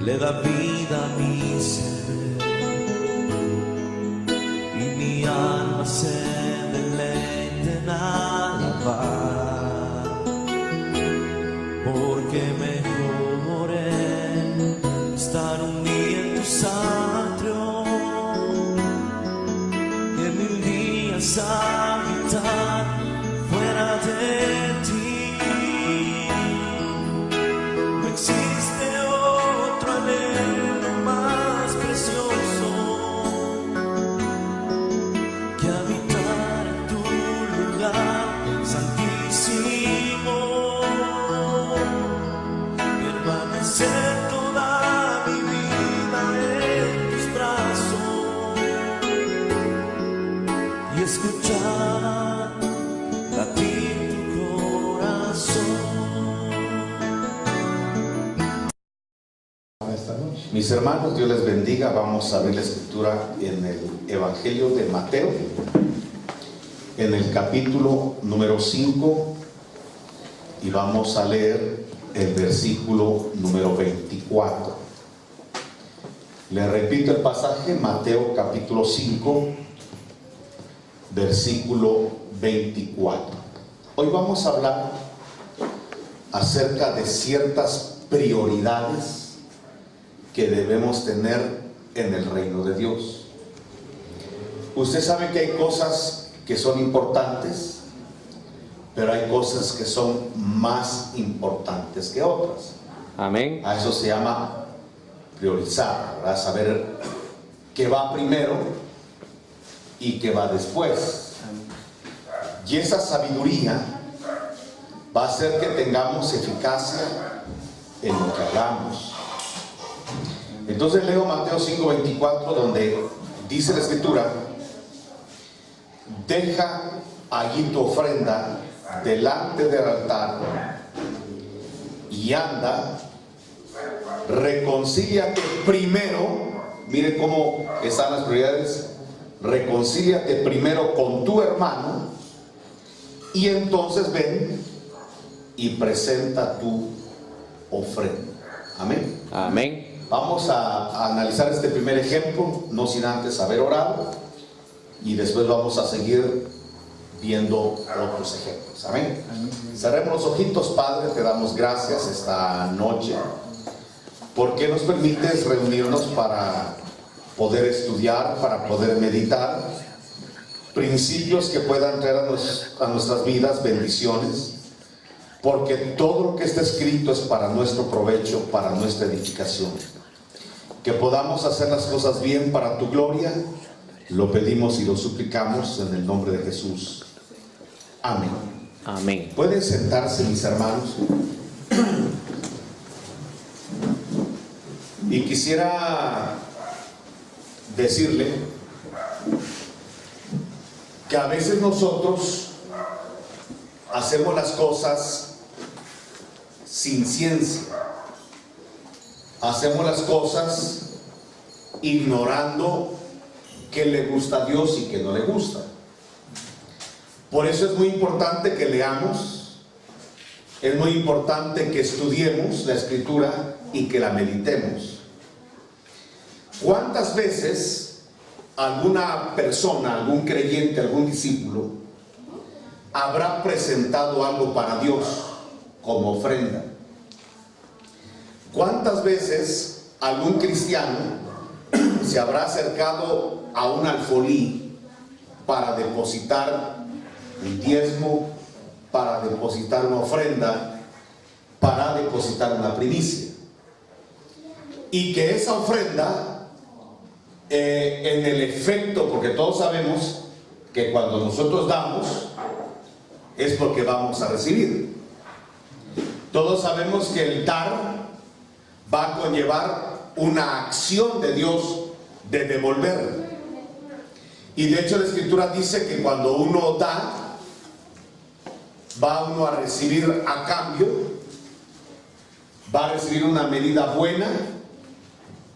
le da vida a mi ser y mi alma se deleita en alabar, porque mejor es estar un día en tus atrios que 1000 días habitar fuera de ti. No existe otro anhelo más precioso que habitar en tu lugar santísimo, permanecer toda mi vida en tus brazos y escuchar latir tu corazón. Mis hermanos, Dios les bendiga. Vamos a abrir la escritura en el Evangelio de Mateo, en el capítulo número 5, y vamos a leer el versículo número 24. Le repito el pasaje, Mateo capítulo 5, versículo 24. Hoy vamos a hablar acerca de ciertas prioridades que debemos tener en el reino de Dios. Usted sabe que hay cosas que son importantes, pero hay cosas que son más importantes que otras. Amén. A eso se llama priorizar, ¿verdad? Saber qué va primero y qué va después. Y esa sabiduría va a hacer que tengamos eficacia en lo que hagamos. Entonces leo Mateo 5:24, donde dice la escritura: deja allí tu ofrenda delante del altar y anda, reconcíliate primero. Mire cómo están las prioridades. Reconcíliate primero con tu hermano y entonces ven y presenta tu ofrenda. Amén. Amén. Vamos a analizar este primer ejemplo, no sin antes haber orado, y después vamos a seguir viendo otros ejemplos. Amén. Cerremos los ojitos. Padre, te damos gracias esta noche porque nos permites reunirnos para poder estudiar, para poder meditar principios que puedan traer a nuestras vidas bendiciones, porque todo lo que está escrito es para nuestro provecho, para nuestra edificación. Que podamos hacer las cosas bien para tu gloria, lo pedimos y lo suplicamos en el nombre de Jesús. Amén. Amén. Pueden sentarse, mis hermanos. Y quisiera decirle que a veces nosotros hacemos las cosas sin ciencia. Hacemos las cosas ignorando qué le gusta a Dios y qué no le gusta. Por eso es muy importante que leamos, es muy importante que estudiemos la Escritura y que la meditemos. ¿Cuántas veces alguna persona, algún creyente, algún discípulo habrá presentado algo para Dios como ofrenda? ¿Cuántas veces algún cristiano se habrá acercado a un alfolí para depositar un diezmo, para depositar una ofrenda, para depositar una primicia? Y que esa ofrenda, en el efecto, porque todos sabemos que cuando nosotros damos es porque vamos a recibir. Todos sabemos que el dar va a conllevar una acción de Dios de devolver. Y de hecho la Escritura dice que cuando uno da, va uno a recibir a cambio, va a recibir una medida buena,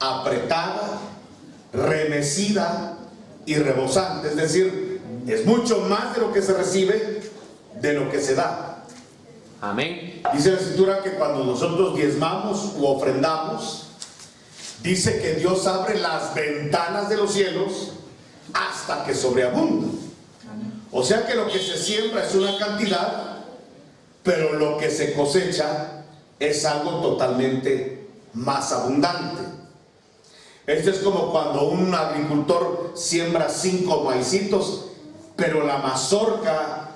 apretada, remecida y rebosante. Es decir, es mucho más de lo que se recibe de lo que se da. Amén. Dice la Escritura que cuando nosotros diezmamos u ofrendamos, dice que Dios abre las ventanas de los cielos hasta que sobreabunda. O sea que lo que se siembra es una cantidad, pero lo que se cosecha es algo totalmente más abundante. Esto es como cuando un agricultor siembra 5 maicitos, pero la mazorca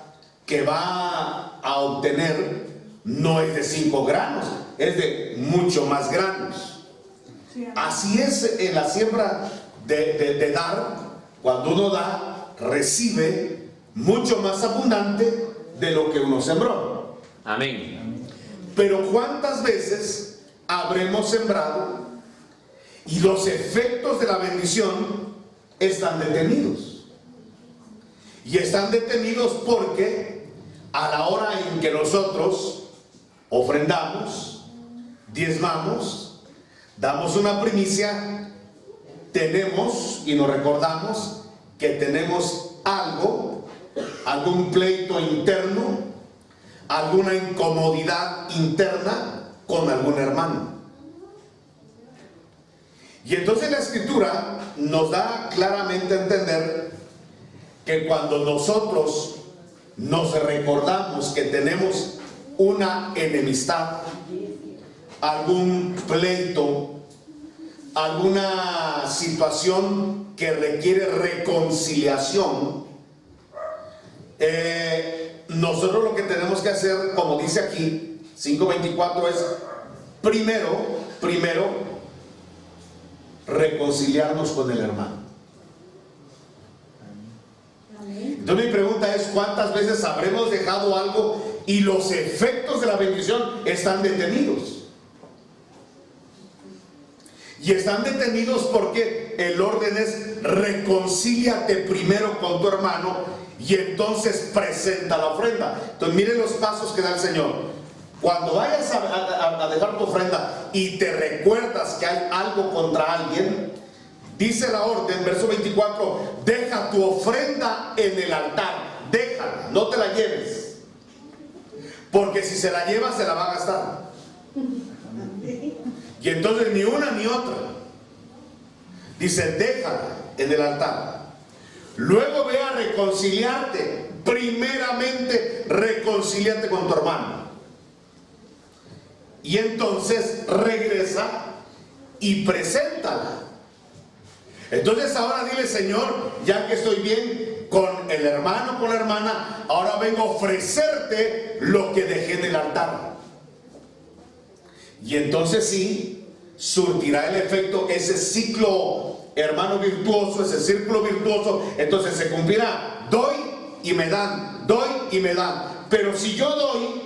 que va a obtener no es de 5 granos, es de mucho más granos. Así es en la siembra de dar. Cuando uno da, recibe mucho más abundante de lo que uno sembró. Amén. Pero ¿cuántas veces habremos sembrado y los efectos de la bendición están detenidos? Y están detenidos porque a la hora en que nosotros ofrendamos, diezmamos, damos una primicia, tenemos y nos recordamos que tenemos algo, algún pleito interno, alguna incomodidad interna con algún hermano. Y entonces la Escritura nos da claramente a entender que cuando nosotros nos recordamos que tenemos una enemistad, algún pleito, alguna situación que requiere reconciliación, nosotros lo que tenemos que hacer, como dice aquí 5:24, es primero reconciliarnos con el hermano. Entonces mi pregunta es: ¿cuántas veces habremos dejado algo y los efectos de la bendición están detenidos? Y están detenidos porque el orden es: reconcíliate primero con tu hermano y entonces presenta la ofrenda. Entonces miren los pasos que da el Señor. Cuando vayas a dejar tu ofrenda y te recuerdas que hay algo contra alguien, dice la orden, verso 24: deja tu ofrenda en el altar, déjala, no te la lleves, porque si se la lleva se la va a gastar. Y entonces ni una ni otra. Dice: déjala en el altar. Luego ve a reconciliarte. Primeramente reconcíliate con tu hermano. Y entonces regresa y preséntala. Entonces ahora dile: Señor, ya que estoy bien con el hermano, con la hermana, ahora vengo a ofrecerte lo que dejé en el altar. Y entonces sí, surtirá el efecto ese ciclo, hermano, virtuoso, ese círculo virtuoso. Entonces se cumplirá: doy y me dan, doy y me dan. Pero si yo doy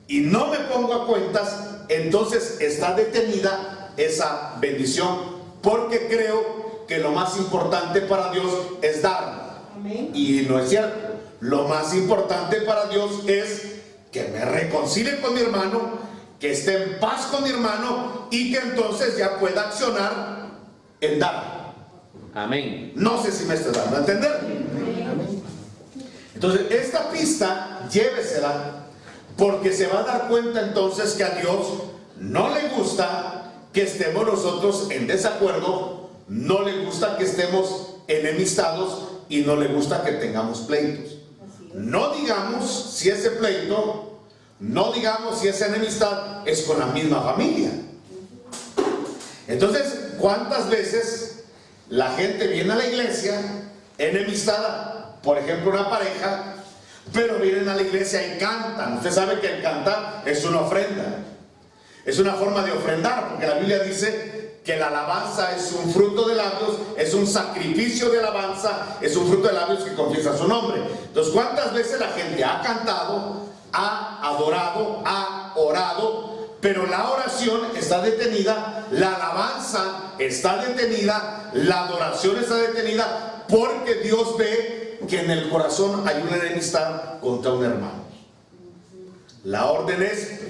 y no me pongo a cuentas, entonces está detenida esa bendición, porque creo que lo más importante para Dios es dar. Amén. Y no es cierto. Lo más importante para Dios es que me reconcilie con mi hermano, que esté en paz con mi hermano y que entonces ya pueda accionar en dar. Amén. No sé si me estás dando a entender. Amén. Entonces esta pista llévesela, porque se va a dar cuenta entonces que a Dios no le gusta que estemos nosotros en desacuerdo, no le gusta que estemos enemistados y no le gusta que tengamos pleitos. No digamos si ese pleito, no digamos si esa enemistad es con la misma familia. Entonces, ¿cuántas veces la gente viene a la iglesia enemistada? Por ejemplo, una pareja, pero vienen a la iglesia y cantan. Usted sabe que el cantar es una ofrenda, es una forma de ofrendar, porque la Biblia dice que la alabanza es un fruto de labios, es un sacrificio de alabanza, es un fruto de labios que confiesa su nombre. Entonces, ¿cuántas veces la gente ha cantado, ha adorado, ha orado, pero la oración está detenida, la alabanza está detenida, la adoración está detenida, porque Dios ve que en el corazón hay una enemistad contra un hermano? La orden es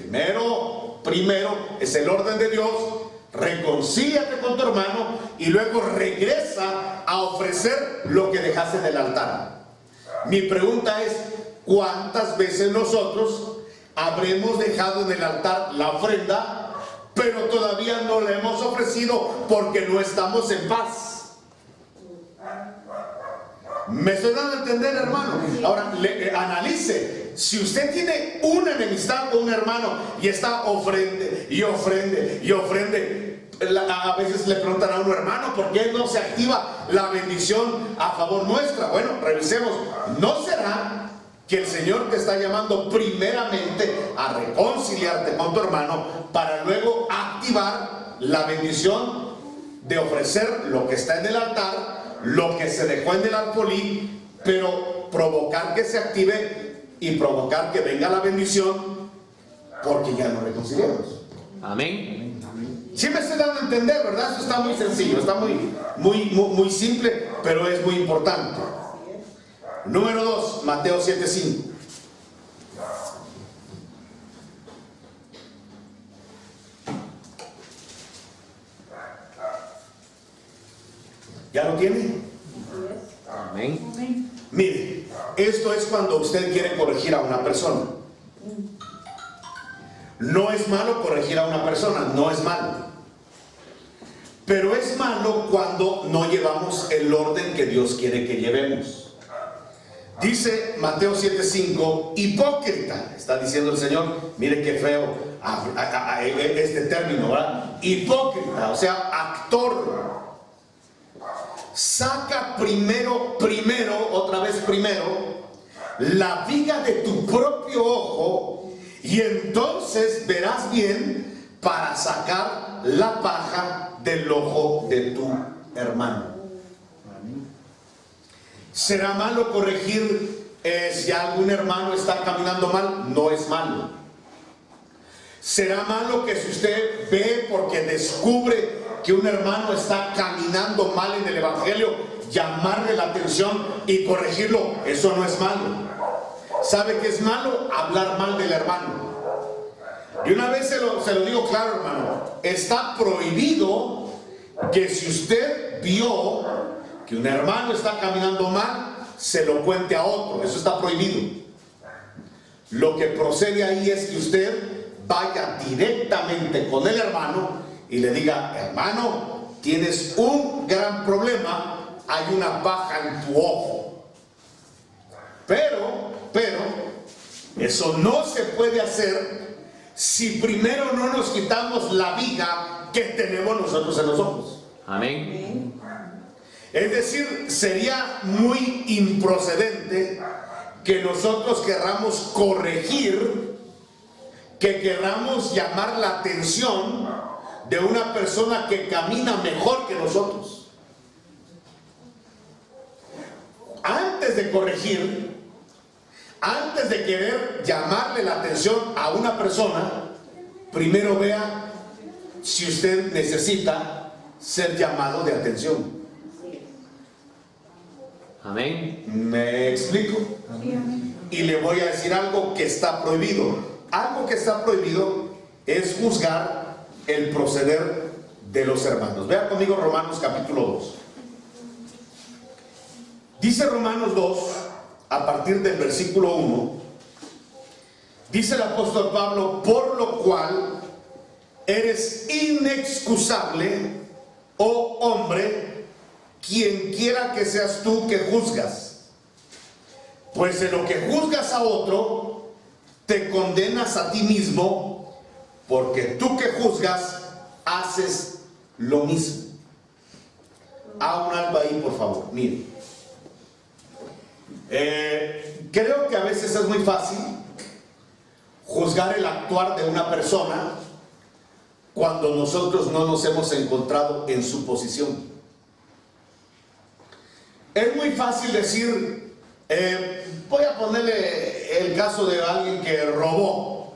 primero es el orden de Dios: reconcíliate con tu hermano y luego regresa a ofrecer lo que dejaste en el altar. Mi pregunta es: ¿cuántas veces nosotros habremos dejado en el altar la ofrenda, pero todavía no le hemos ofrecido porque no estamos en paz. ¿Me estoy dando a entender, hermano? Ahora, analice. Si usted tiene una enemistad con un hermano y está ofrende y ofrende y ofrende, a veces le preguntan a uno, hermano, ¿por qué no se activa la bendición a favor nuestra? Bueno, revisemos. ¿No será que el Señor te está llamando primeramente a reconciliarte con tu hermano para luego activar la bendición de ofrecer lo que está en el altar, lo que se dejó en el alfolí, pero provocar que se active y provocar que venga la bendición porque ya nos reconciliamos? Amén. Sí me estoy dando a entender, ¿verdad? Eso está muy sencillo, está muy simple, pero es muy importante. Número 2, Mateo 7:5. ¿Ya lo tiene? Amén. Mire, esto es cuando usted quiere corregir a una persona. No es malo corregir a una persona, no es malo. Pero es malo cuando no llevamos el orden que Dios quiere que llevemos. Dice Mateo 7:5, hipócrita, está diciendo el Señor. Mire qué feo este término, ¿verdad? Hipócrita, o sea, actor. Saca primero, otra vez primero, la viga de tu propio ojo, y entonces verás bien para sacar la paja del ojo de tu hermano. ¿Será malo corregir si algún hermano está caminando mal? No es malo. ¿Será malo que si usted ve porque descubre que un hermano está caminando mal en el evangelio, llamarle la atención y corregirlo? Eso no es malo. ¿Sabe qué es malo? Hablar mal del hermano. Y una vez se lo digo claro, hermano, está prohibido que si usted vio que un hermano está caminando mal, se lo cuente a otro. Eso está prohibido. Lo que procede ahí es que usted vaya directamente con el hermano y le diga, hermano, tienes un gran problema, hay una paja en tu ojo. Pero, eso no se puede hacer si primero no nos quitamos la viga que tenemos nosotros en los ojos. Amén. Es decir, sería muy improcedente que nosotros querramos corregir, que querramos llamar la atención de una persona que camina mejor que nosotros. Antes de corregir, antes de querer llamarle la atención a una persona, primero vea si usted necesita ser llamado de atención. Amén. ¿Me explico? Y le voy a decir algo que está prohibido. Algo que está prohibido es juzgar el proceder de los hermanos. Vea conmigo Romanos capítulo 2. Dice Romanos 2, a partir del versículo 1, dice el apóstol Pablo, por lo cual eres inexcusable, oh hombre, quien quiera que seas tú que juzgas. Pues en lo que juzgas a otro, te condenas a ti mismo, porque tú que juzgas, haces lo mismo. Haga un alto ahí, por favor. Mire. Creo que a veces es muy fácil juzgar el actuar de una persona cuando nosotros no nos hemos encontrado en su posición. Es muy fácil decir, voy a ponerle el caso de alguien que robó.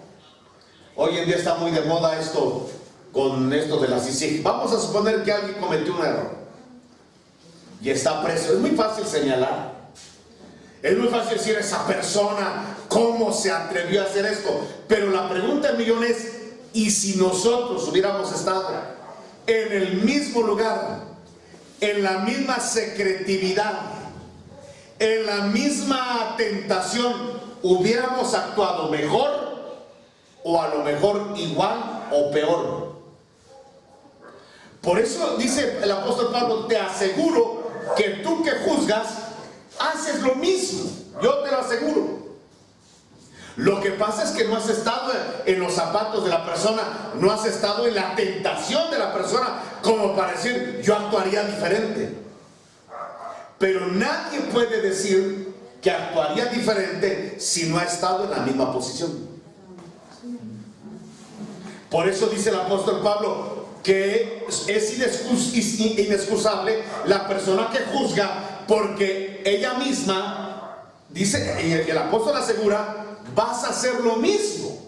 Hoy en día está muy de moda esto, con esto de la CICIG. Vamos a suponer que alguien cometió un error y está preso. Es muy fácil señalar. Es muy fácil decir, esa persona, ¿cómo se atrevió a hacer esto? Pero la pregunta del millón es, ¿y si nosotros hubiéramos estado en el mismo lugar, en la misma secretividad, en la misma tentación, hubiéramos actuado mejor o a lo mejor igual o peor? Por eso dice el apóstol Pablo, te aseguro que tú que juzgas, haces lo mismo. Yo te lo aseguro. Lo que pasa es que no has estado en los zapatos de la persona, no has estado en la tentación de la persona como para decir, yo actuaría diferente. Pero nadie puede decir que actuaría diferente si no ha estado en la misma posición. Por eso dice el apóstol Pablo que es inexcusable la persona que juzga, porque ella misma, dice, y el apóstol asegura, vas a hacer lo mismo.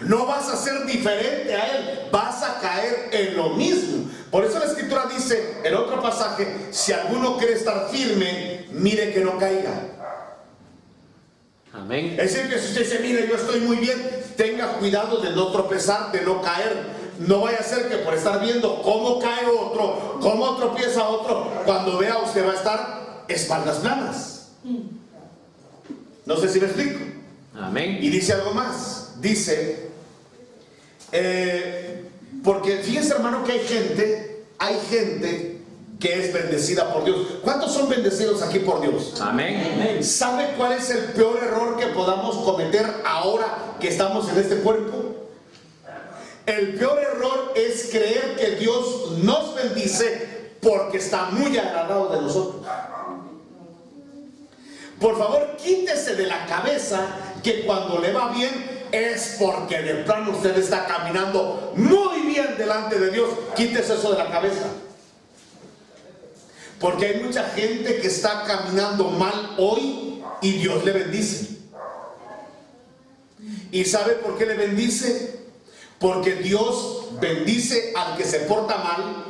No vas a ser diferente a él, vas a caer en lo mismo. Por eso la escritura dice en otro pasaje, si alguno quiere estar firme, mire que no caiga. Amén. Es decir, que si usted dice, mire, yo estoy muy bien, tenga cuidado de no tropezar, de no caer. No vaya a ser que por estar viendo cómo cae otro, cómo tropieza otro, cuando vea usted va a estar espaldas planas. No sé si me explico. Amén. Y dice algo más. Dice, porque fíjense, hermano, que hay gente que es bendecida por Dios. ¿Cuántos son bendecidos aquí por Dios? Amén. ¿Sabe cuál es el peor error que podamos cometer ahora que estamos en este cuerpo? El peor error es creer que Dios nos bendice porque está muy agradado de nosotros. Por favor, quítese de la cabeza que cuando le va bien es porque de plano usted está caminando muy bien delante de Dios. Quítese eso de la cabeza. Porque hay mucha gente que está caminando mal hoy y Dios le bendice. ¿Y sabe por qué le bendice? Porque Dios bendice al que se porta mal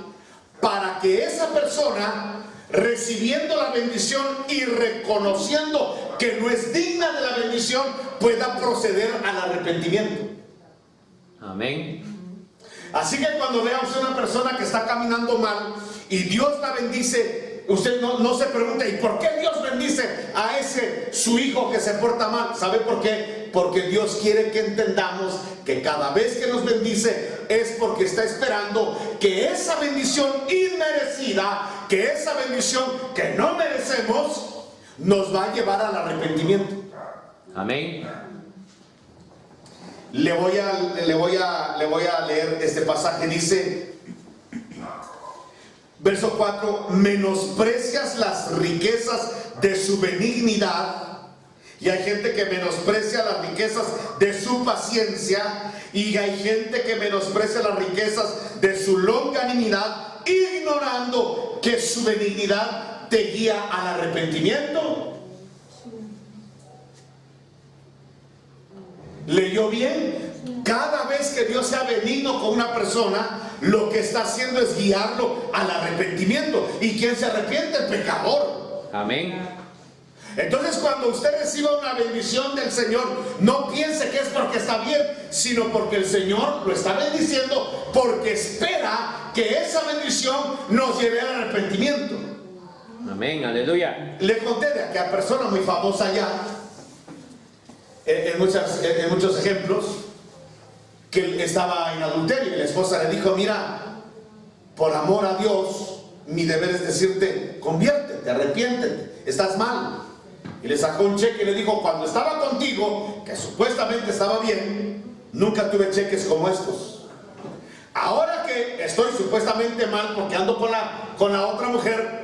para que esa persona, recibiendo la bendición y reconociendo que no es digna de la bendición, pueda proceder al arrepentimiento. Amén. Así que cuando vea usted una persona que está caminando mal y Dios la bendice, usted no se pregunte, ¿y por qué Dios bendice a ese su hijo que se porta mal? ¿Sabe por qué? Porque Dios quiere que entendamos que cada vez que nos bendice es porque está esperando que esa bendición inmerecida, que esa bendición que no merecemos, nos va a llevar al arrepentimiento. Amén. Le voy a leer este pasaje. Dice, verso 4, menosprecias las riquezas de su benignidad. Y hay gente que menosprecia las riquezas de su paciencia. Y hay gente que menosprecia las riquezas de su longanimidad, ignorando que su benignidad te guía al arrepentimiento. ¿Leyó bien? Cada vez que Dios sea benigno con una persona, lo que está haciendo es guiarlo al arrepentimiento. ¿Y quién se arrepiente? El pecador. Amén. Entonces, cuando usted reciba una bendición del Señor, no piense que es porque está bien, sino porque el Señor lo está bendiciendo, porque espera que esa bendición nos lleve al arrepentimiento. Amén. Aleluya. Le conté de aquella persona muy famosa allá, en muchos ejemplos, que estaba en adulterio y la esposa le dijo, mira, por amor a Dios, mi deber es decirte, conviértete, arrepiéntete, estás mal. Y le sacó un cheque y le dijo, cuando estaba contigo, que supuestamente estaba bien, nunca tuve cheques como estos. Ahora que estoy supuestamente mal porque ando con la otra mujer,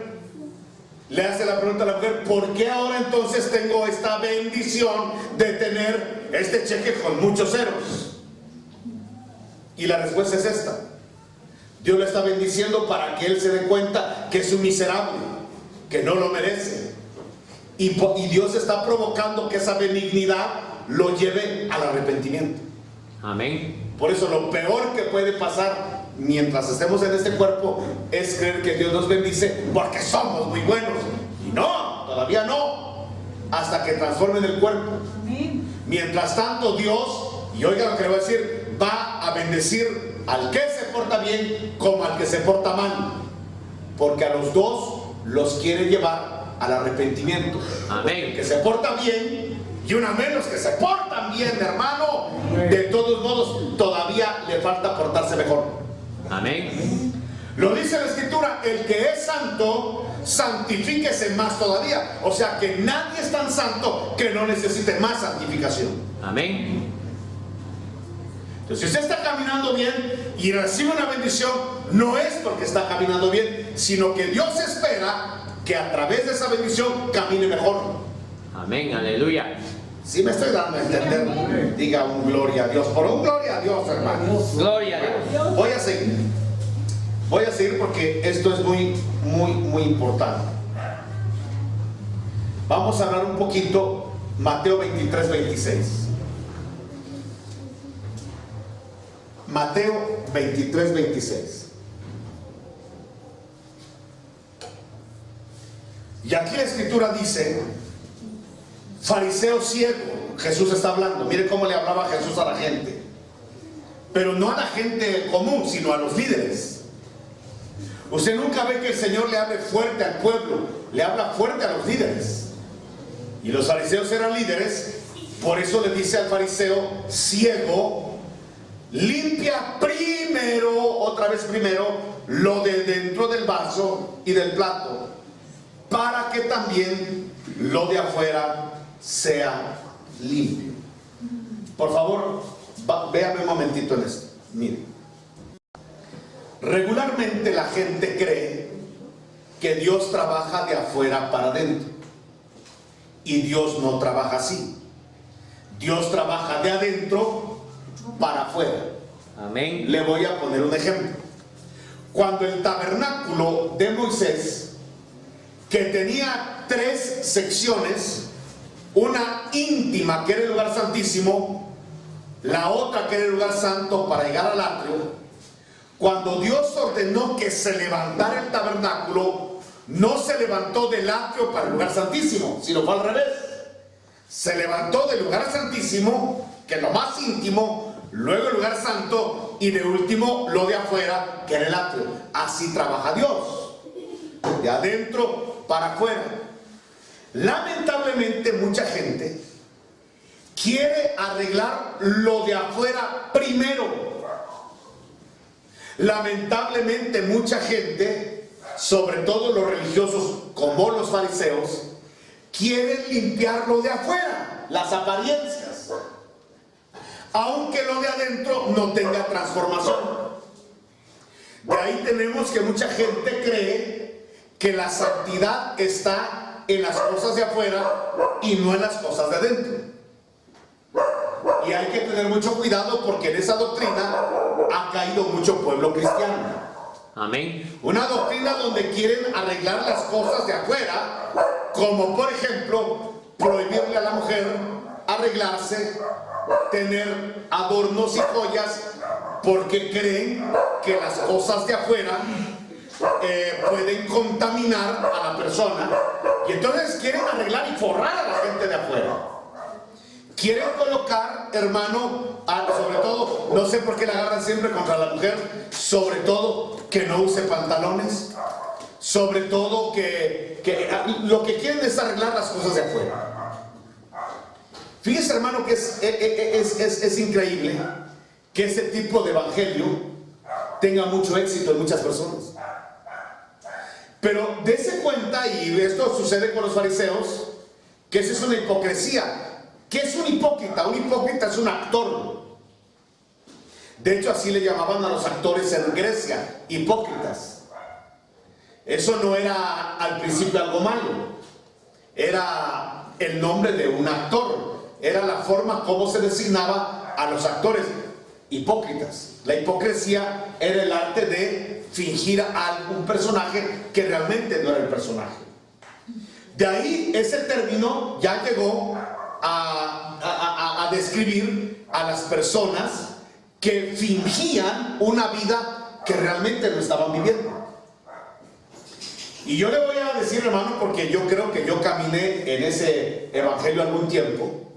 le hace la pregunta a la mujer, ¿por qué ahora entonces tengo esta bendición de tener este cheque con muchos ceros? Y la respuesta es esta: Dios le está bendiciendo para que él se dé cuenta que es un miserable, que no lo merece. Y Dios está provocando que esa benignidad lo lleve al arrepentimiento. Amén. Por eso lo peor que puede pasar mientras estemos en este cuerpo es creer que Dios nos bendice porque somos muy buenos. Y no, todavía no, hasta que transformen el cuerpo. Mientras tanto Dios, y oiga lo que le voy a decir, va a bendecir al que se porta bien como al que se porta mal, porque a los dos los quiere llevar al arrepentimiento. Amén. El que se porta bien y una menos que se portan bien, hermano, de todos modos todavía le falta portarse mejor. Amén. Lo dice la Escritura, el que es santo, santifíquese más todavía. O sea que nadie es tan santo que no necesite más santificación. Amén. Entonces, si usted está caminando bien y recibe una bendición, no es porque está caminando bien, sino que Dios espera que a través de esa bendición camine mejor. Amén. Aleluya. Si me estoy dando a entender, diga un gloria a Dios. Por un gloria a Dios, hermano. Gloria a Dios. Voy a seguir. Voy a seguir porque esto es muy importante. Vamos a hablar un poquito Mateo 23, 26. Mateo 23, 26. Y aquí la Escritura dice, fariseo ciego, Jesús está hablando, mire cómo le hablaba Jesús a la gente, pero no a la gente común, sino a los líderes. Usted nunca ve que el Señor le hable fuerte al pueblo, le habla fuerte a los líderes. Y los fariseos eran líderes, por eso le dice al fariseo ciego, limpia primero, otra vez primero, lo de dentro del vaso y del plato, para que también lo de afuera sea limpio. Por favor, véame un momentito en esto. Mire, regularmente la gente cree que Dios trabaja de afuera para adentro, y Dios no trabaja así. Dios trabaja de adentro para afuera. Amén. Le voy a poner un ejemplo. Cuando el tabernáculo de Moisés, que tenía 3 secciones, una íntima que era el lugar santísimo, la otra que era el lugar santo para llegar al atrio, cuando Dios ordenó que se levantara el tabernáculo, no se levantó del atrio para el lugar santísimo, sino fue al revés. Se levantó del lugar santísimo, que es lo más íntimo, luego el lugar santo y de último lo de afuera, que era el atrio. Así trabaja Dios, de adentro para afuera. Lamentablemente mucha gente quiere arreglar lo de afuera primero. Lamentablemente mucha gente, sobre todo los religiosos como los fariseos, quieren limpiar lo de afuera, las apariencias, aunque lo de adentro no tenga transformación. De ahí tenemos que mucha gente cree que la santidad está en las cosas de afuera y no en las cosas de adentro. Y hay que tener mucho cuidado porque en esa doctrina ha caído mucho pueblo cristiano. Amén. Una doctrina donde quieren arreglar las cosas de afuera, como por ejemplo prohibirle a la mujer arreglarse, tener adornos y joyas, porque creen que las cosas de afuera pueden contaminar a la persona, y entonces quieren arreglar y forrar a la gente de afuera. Quieren colocar, hermano, sobre todo, no sé por qué la agarran siempre contra la mujer, sobre todo que no use pantalones, sobre todo que lo que quieren es arreglar las cosas de afuera. Fíjese, hermano, que es increíble que ese tipo de evangelio tenga mucho éxito en muchas personas. Pero dése cuenta, y esto sucede con los fariseos, que esa es una hipocresía. ¿Qué es un hipócrita? Un hipócrita es un actor. De hecho, así le llamaban a los actores en Grecia, hipócritas. Eso no era al principio algo malo, era el nombre de un actor, era la forma como se designaba a los actores hipócritas. La hipocresía era el arte de fingir a un personaje que realmente no era el personaje. De ahí ese término ya llegó a describir a las personas que fingían una vida que realmente no estaban viviendo. Y yo le voy a decir, hermano, porque yo creo que yo caminé en ese evangelio algún tiempo,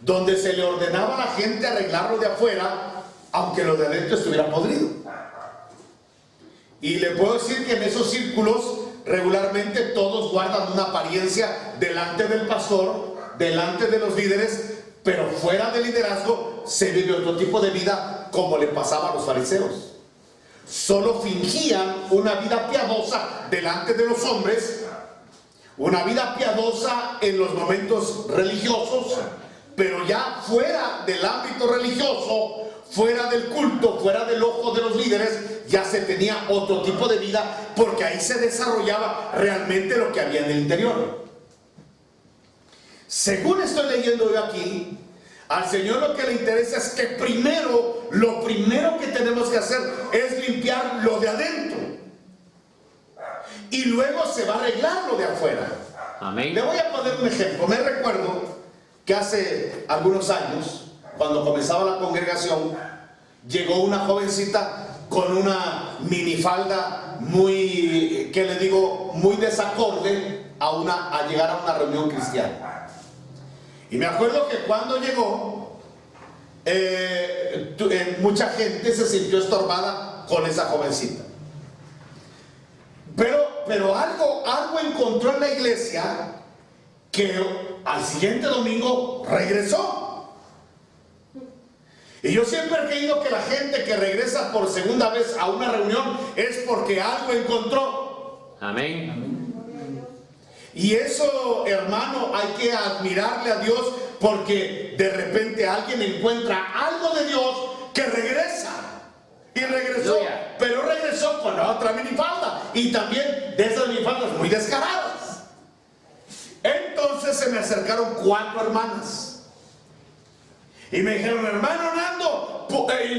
donde se le ordenaba a la gente arreglarlo de afuera, aunque lo de adentro estuviera podrido. Y le puedo decir que en esos círculos regularmente todos guardan una apariencia delante del pastor, delante de los líderes, pero fuera del liderazgo se vive otro tipo de vida, como le pasaba a los fariseos. solo fingían una vida piadosa delante de los hombres, una vida piadosa en los momentos religiosos, pero ya fuera del ámbito religioso, fuera del culto, fuera del ojo de los líderes, ya se tenía otro tipo de vida, porque ahí se desarrollaba realmente lo que había en el interior. Según estoy leyendo yo aquí, al Señor lo que le interesa es que lo primero que tenemos que hacer es limpiar lo de adentro, y luego se va a arreglar lo de afuera. Amén. Le voy a poner un ejemplo. Me recuerdo que hace algunos años, cuando comenzaba la congregación, llegó una jovencita con una minifalda muy, ¿qué le digo?, muy desacorde a llegar a una reunión cristiana. Y me acuerdo que cuando llegó, mucha gente se sintió estorbada con esa jovencita. Pero algo encontró en la iglesia, que al siguiente domingo regresó. Y yo siempre he creído que la gente que regresa por segunda vez a una reunión es porque algo encontró. Amén. Y eso, hermano, hay que admirarle a Dios, porque de repente alguien encuentra algo de Dios que regresa. Y regresó, Aleluya. pero regresó con la otra minifalda, y también de esas minifaldas muy descaradas. Entonces se me acercaron 4 hermanas y me dijeron: hermano Nando,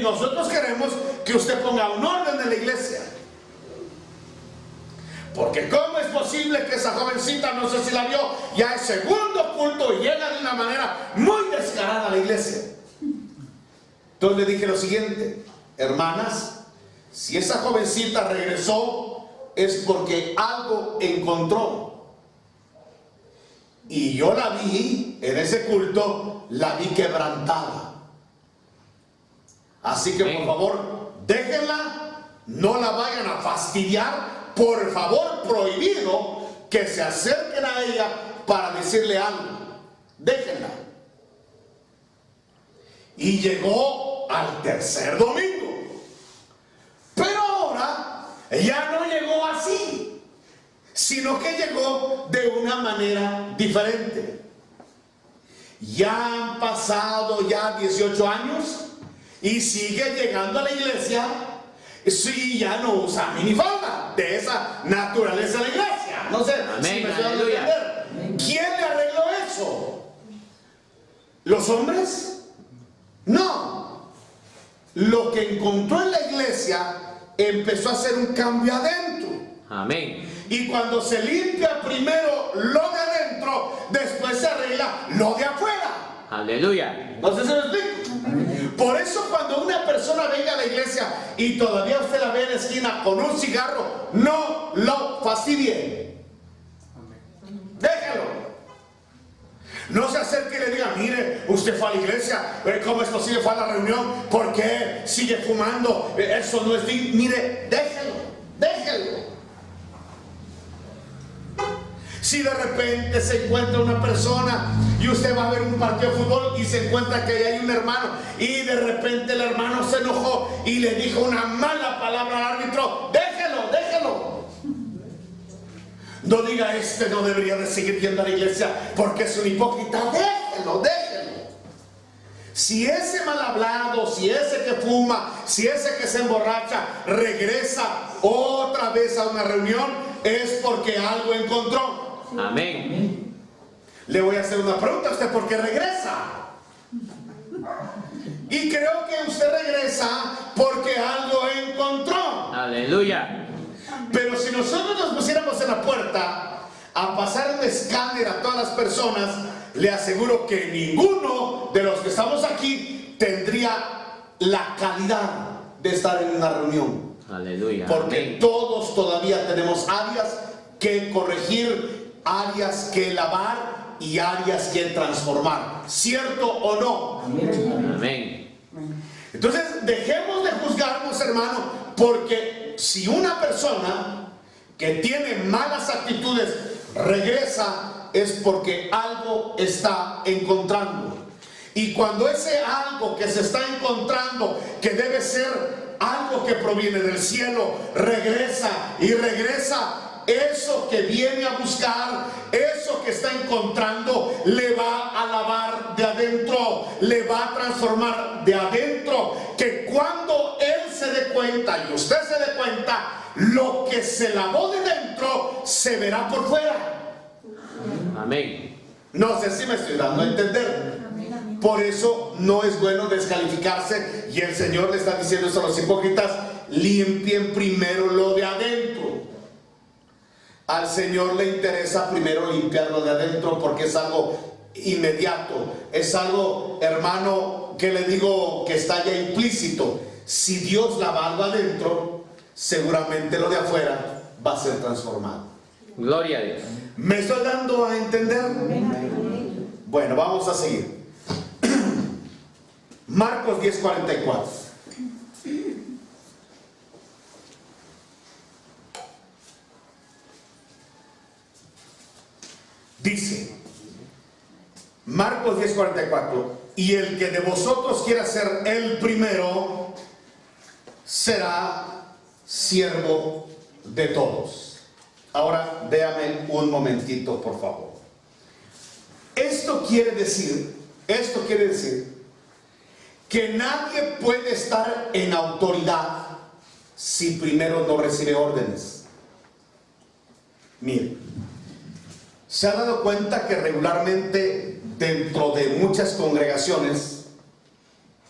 nosotros queremos que usted ponga un orden en la iglesia, porque ¿cómo es posible que esa jovencita, no sé si la vio, ya es segundo culto y llega de una manera muy descarada a la iglesia? Entonces le dije lo siguiente: hermanas, si esa jovencita regresó es porque algo encontró, y yo la vi en ese culto, la vi quebrantada. Así que por favor, déjenla, no la vayan a fastidiar. Por favor, prohibido que se acerquen a ella para decirle algo. Déjenla. Y llegó al tercer domingo. Pero ahora ya no llegó así, sino que llegó de una manera diferente. Ya han pasado ya 18 años y sigue llegando a la iglesia. Sí, ya no usa minifalda, de esa naturaleza la iglesia. No sé. Amén, si me estoy dando a aleluya. entender. ¿Quién le arregló eso? ¿Los hombres? No. Lo que encontró en la iglesia empezó a hacer un cambio adentro. Amén. Y cuando se limpia primero lo de adentro, después se arregla lo de afuera. Aleluya. No sé si me explico. Por eso cuando una persona venga a la iglesia y todavía usted la ve en la esquina con un cigarro, no lo fastidie. Déjalo. No se acerque y le diga: mire, usted fue a la iglesia, ¿cómo es posible? Fue a la reunión, ¿por qué sigue fumando? Eso no es digno. Mire, déjelo. Si de repente se encuentra una persona y usted va a ver un partido de fútbol y se encuentra que ahí hay un hermano, y de repente el hermano se enojó y le dijo una mala palabra al árbitro, déjelo. No diga: no debería de seguir yendo a la iglesia porque es un hipócrita. Déjelo. Si ese mal hablado, si ese que fuma, si ese que se emborracha regresa otra vez a una reunión, es porque algo encontró. Amén. Le voy a hacer una pregunta a usted: ¿por qué regresa? Y creo que usted regresa porque algo encontró. Aleluya. Pero si nosotros nos pusiéramos en la puerta a pasar un escáner a todas las personas, le aseguro que ninguno de los que estamos aquí tendría la calidad de estar en una reunión. Aleluya. Porque Amén. todos todavía tenemos áreas que corregir, áreas que lavar y áreas que transformar. ¿Cierto o no? Amén. Entonces, dejemos de juzgarnos, hermano, porque si una persona que tiene malas actitudes regresa, es porque algo está encontrando. Y cuando ese algo que se está encontrando, que debe ser algo que proviene del cielo, regresa y regresa, eso que viene a buscar, eso que está encontrando, le va a lavar de adentro, le va a transformar de adentro, que cuando él se dé cuenta y usted se dé cuenta, lo que se lavó de dentro se verá por fuera. Amén. No sé si me estoy dando a entender. Por eso no es bueno descalificarse, y el Señor le está diciendo eso a los hipócritas: limpien primero lo de adentro. Al Señor le interesa primero limpiar lo de adentro, porque es algo inmediato, es algo, hermano, que le digo que está ya implícito. Si Dios lava algo adentro, seguramente lo de afuera va a ser transformado. Gloria a Dios. ¿Me estoy dando a entender? Bueno, vamos a seguir. Marcos 10:44. Dice, Marcos 10:44, y el que de vosotros quiera ser el primero, será siervo de todos. Ahora, véame un momentito, por favor. Esto quiere decir que nadie puede estar en autoridad si primero no recibe órdenes. Mire, ¿se ha dado cuenta que regularmente dentro de muchas congregaciones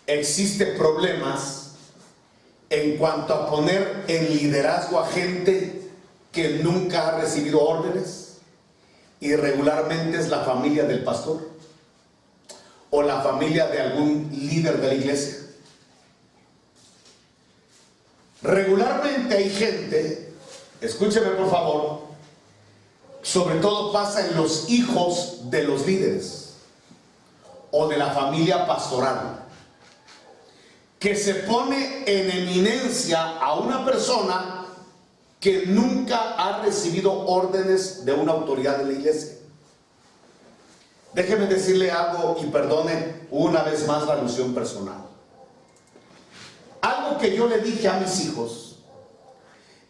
existen problemas en cuanto a poner en liderazgo a gente que nunca ha recibido órdenes? Y regularmente es la familia del pastor o la familia de algún líder de la iglesia. Regularmente hay gente, escúcheme por favor, sobre todo pasa en los hijos de los líderes o de la familia pastoral, que se pone en eminencia a una persona que nunca ha recibido órdenes de una autoridad de la iglesia. Déjeme decirle algo, y perdone una vez más la alusión personal. Algo que yo le dije a mis hijos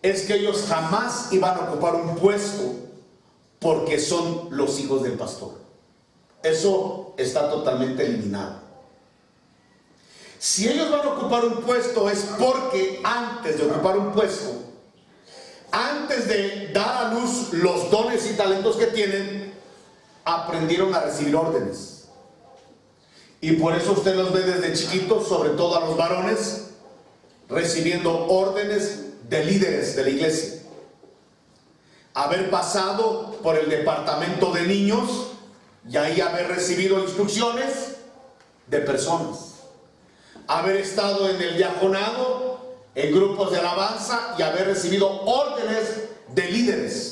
es que ellos jamás iban a ocupar un puesto porque son los hijos del pastor. Eso está totalmente eliminado. Si ellos van a ocupar un puesto es porque antes de ocupar un puesto, antes de dar a luz los dones y talentos que tienen, aprendieron a recibir órdenes. Y por eso usted los ve desde chiquitos, sobre todo a los varones, recibiendo órdenes de líderes de la iglesia. Haber pasado por el departamento de niños y ahí haber recibido instrucciones de personas. Haber estado en el diaconado, en grupos de alabanza, y haber recibido órdenes de líderes.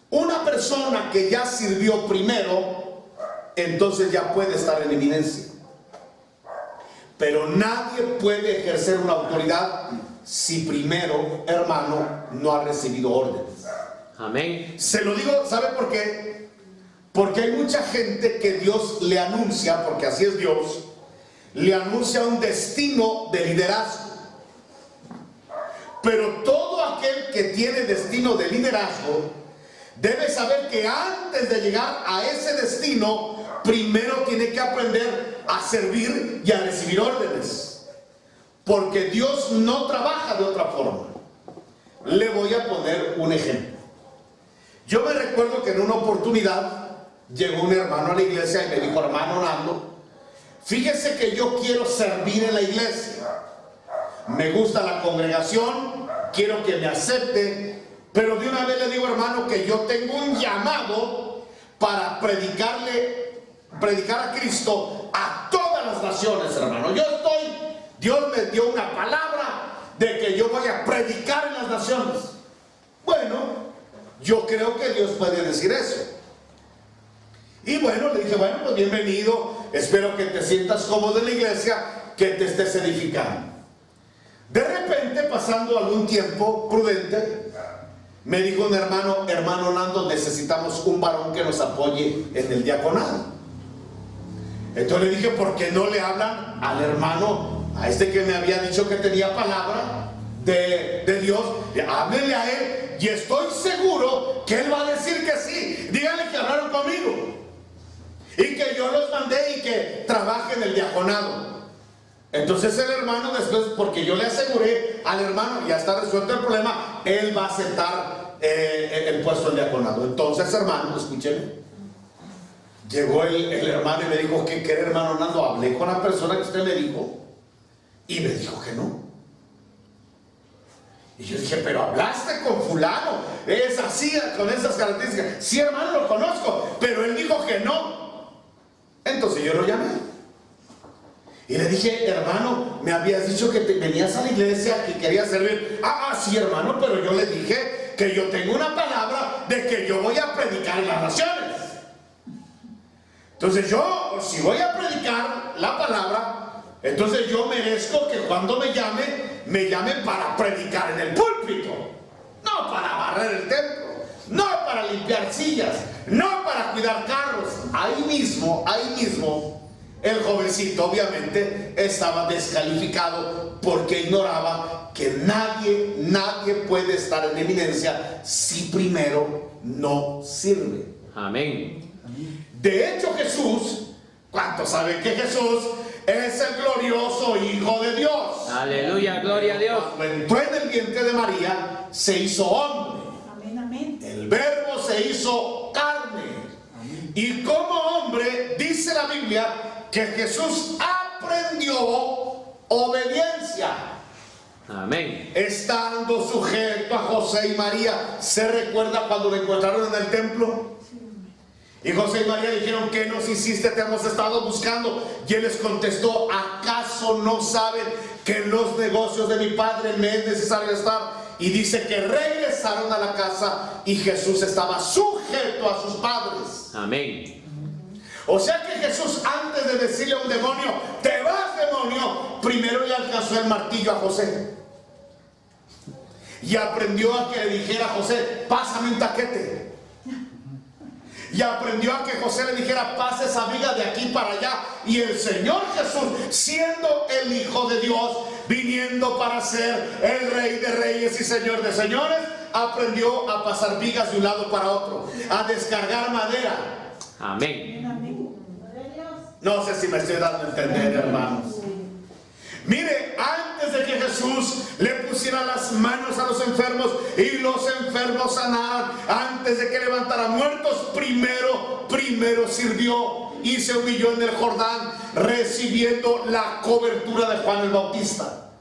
Una persona que ya sirvió primero, entonces ya puede estar en eminencia. Pero nadie puede ejercer una autoridad si primero, hermano, no ha recibido órdenes. Amén. Se lo digo, ¿sabe por qué? Porque hay mucha gente que Dios le anuncia, porque así es Dios, le anuncia un destino de liderazgo. Pero todo aquel que tiene destino de liderazgo debe saber que antes de llegar a ese destino, primero tiene que aprender a servir y a recibir órdenes. Porque Dios no trabaja de otra forma. Le voy a poner un ejemplo. Yo me recuerdo que en una oportunidad llegó un hermano a la iglesia y me dijo: hermano Nando, fíjese que yo quiero servir en la iglesia. Me gusta la congregación, quiero que me acepte, pero de una vez le digo, hermano, que yo tengo un llamado para predicar a Cristo a todas las naciones, hermano. Dios me dio una palabra de que yo voy a predicar en las naciones. Bueno, yo creo que Dios puede decir eso. Y bueno, le dije, bueno, pues bienvenido, espero que te sientas cómodo en la iglesia, que te estés edificando. De repente, pasando algún tiempo prudente, me dijo un hermano Nando, necesitamos un varón que nos apoye en el diaconado. Entonces le dije, ¿por qué no le hablan al hermano, a este que me había dicho que tenía palabra de Dios? Háblenle a él y estoy seguro que él va a decir que sí. Díganle que hablaron conmigo y que yo los mandé y que trabaje en el diaconado. Entonces el hermano después, porque yo le aseguré al hermano, ya está resuelto el problema, él va a aceptar el puesto del diaconado. Entonces, hermano, escúcheme. Llegó el hermano y me dijo, ¿qué quiere, hermano Nando? Hablé con la persona que usted me dijo y me dijo que no. Y yo dije, pero hablaste con fulano, es así, con esas características. Sí, hermano, lo conozco, pero él dijo que no. Entonces yo lo llamé y le dije, hermano, me habías dicho que te venías a la iglesia, que querías servir. Sí, hermano, pero yo le dije que yo tengo una palabra de que yo voy a predicar en las naciones. Entonces yo, si voy a predicar la palabra, entonces yo merezco que cuando me llamen para predicar en el púlpito, no para barrer el templo, no para limpiar sillas, no para cuidar carros. Ahí mismo, el jovencito obviamente estaba descalificado porque ignoraba que nadie puede estar en eminencia si primero no sirve. Amén. De hecho, Jesús, ¿cuántos saben que Jesús es el glorioso Hijo de Dios? Aleluya, gloria a Dios. Cuando entró en el vientre de María, se hizo hombre. Amén, amén. El verbo se hizo carne. Y como hombre, dice la Biblia, que Jesús aprendió obediencia. Amén. Estando sujeto a José y María. ¿Se recuerda cuando lo encontraron en el templo? Y José y María dijeron, ¿qué nos hiciste? Te hemos estado buscando. Y él les contestó, ¿acaso no saben que en los negocios de mi padre me es necesario estar? Y dice que regresaron a la casa y Jesús estaba sujeto a sus padres. Amén. O sea que Jesús, antes de decirle a un demonio, te vas, demonio, primero le alcanzó el martillo a José y aprendió a que le dijera a José, pásame un taquete. Y aprendió a que José le dijera, pase esa viga de aquí para allá. Y el Señor Jesús, siendo el Hijo de Dios, viniendo para ser el Rey de Reyes y Señor de Señores, aprendió a pasar vigas de un lado para otro, a descargar madera. Amén. Amén. No sé si me estoy dando a entender, hermanos. Mire, antes de que Jesús le pusiera las manos a los enfermos y los enfermos sanaran, antes de que levantara muertos, primero sirvió y se humilló en el Jordán, recibiendo la cobertura de Juan el Bautista.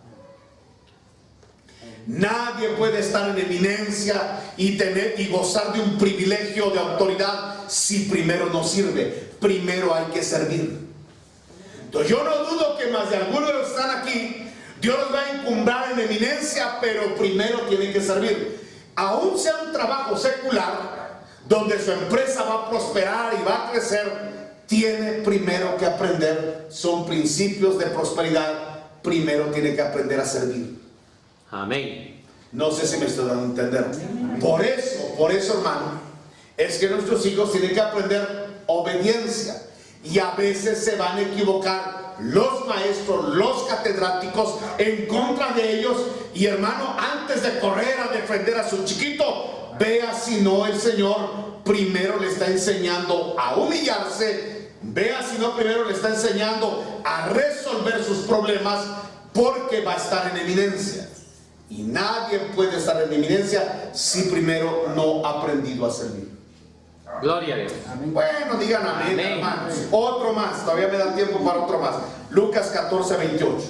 Nadie puede estar en eminencia y tener y gozar de un privilegio de autoridad si primero no sirve. Primero hay que servir. Entonces yo no dudo que más de algunos de los que están aquí, Dios los va a encumbrar en eminencia, pero primero tienen que servir. Aún sea un trabajo secular, donde su empresa va a prosperar y va a crecer, tiene primero que aprender. Son principios de prosperidad. Primero tiene que aprender a servir. Amén. No sé si me estoy dando a entender. Por eso, hermano, es que nuestros hijos tienen que aprender obediencia. Y a veces se van a equivocar los maestros, los catedráticos en contra de ellos. Y hermano, antes de correr a defender a su chiquito, vea si no el Señor primero le está enseñando a humillarse. Vea si no primero le está enseñando a resolver sus problemas, porque va a estar en eminencia. Y nadie puede estar en eminencia si primero no ha aprendido a servir. Gloria a Dios. Bueno, digan amén, Amén. hermanos. Otro más, todavía me da tiempo para otro más. Lucas 14:28.